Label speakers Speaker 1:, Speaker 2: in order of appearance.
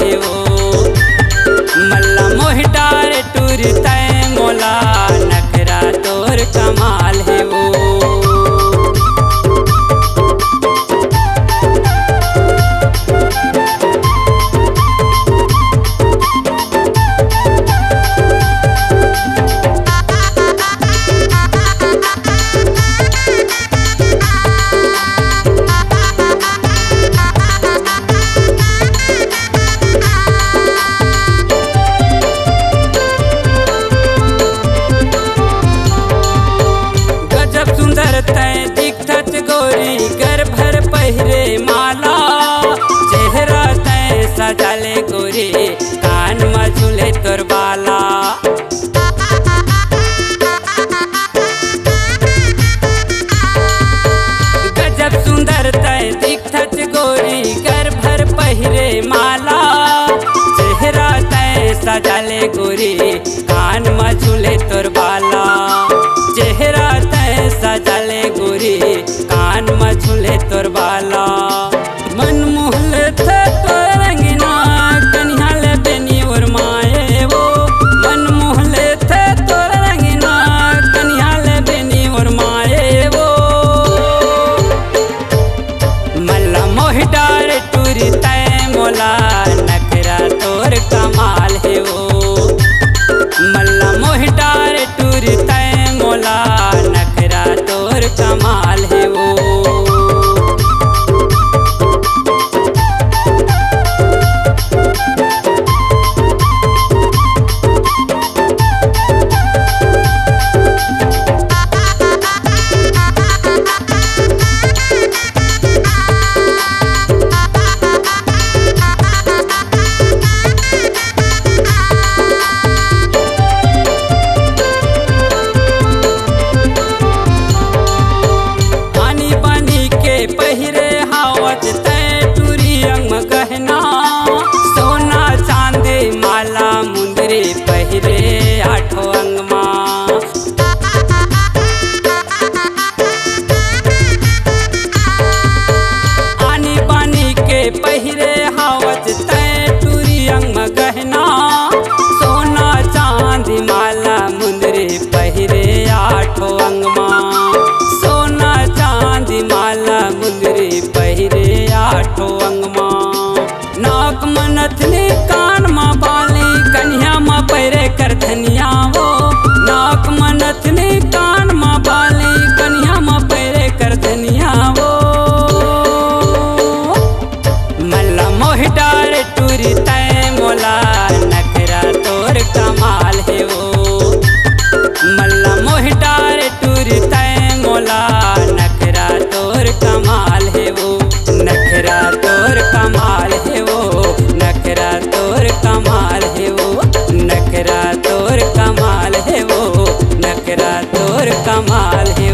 Speaker 1: है वो। मल्ला मोहि डारे टूर तय मोला नखरा तोर कमाल है वो। दिखत गोरी घर भर पहिरे माला, चेहरा तय सजाले गोरी कान में झूले तोर बाला। गजब सुंदर तय दिखत गोरी घर भर पहिरे माला, चेहरा तय सजाले गोरी कान में झूले तोर बाला। चेहरा तय सजाले गोरी कान में झूले तोर बाला। मन मोहले थे तोर रंगीना कन्या ले बेनी और माए वो। मन मोहले थे तोर रंगीना कन्या ले बेनी और माए वो। मल्ला मोहि डारे टूरी तय मोला नखरा तोर कमाल है वो। मल्ला मोहि डारे टूरी तय मोला नखरा तोर कमाल है वो। पहिरे हावत तय टूरी अंग गहना, सोना चांदी माला मुंदरी पहिरे आठो अंग माँ। आनी बानी के पहिरे हावत तय टूरी अंग गहना, सोना चांदी माला मुंदरी पहिरे आठो अंग माँ। सोना चांदी माला मुंदरी पहिरे आठो अंग माँ। नाक में नथनी कान में बाली कन्या में पैरे कर धनिया वो। नाक में नथनी कान में बाली कन्या में पैरे कर धनिया वो। मल्ला मोहि डारे टूरी तय मोला नखरा तोर कमाल है वो। मल्ला मोहि डारे टूरी तय मोला नखरा तोर कमाल है वो। नखरा तोर कमाल है वो। नखरा तोर कमाल है वो। नखरा तोर कमाल है वो। नखरा तोर कमाल है।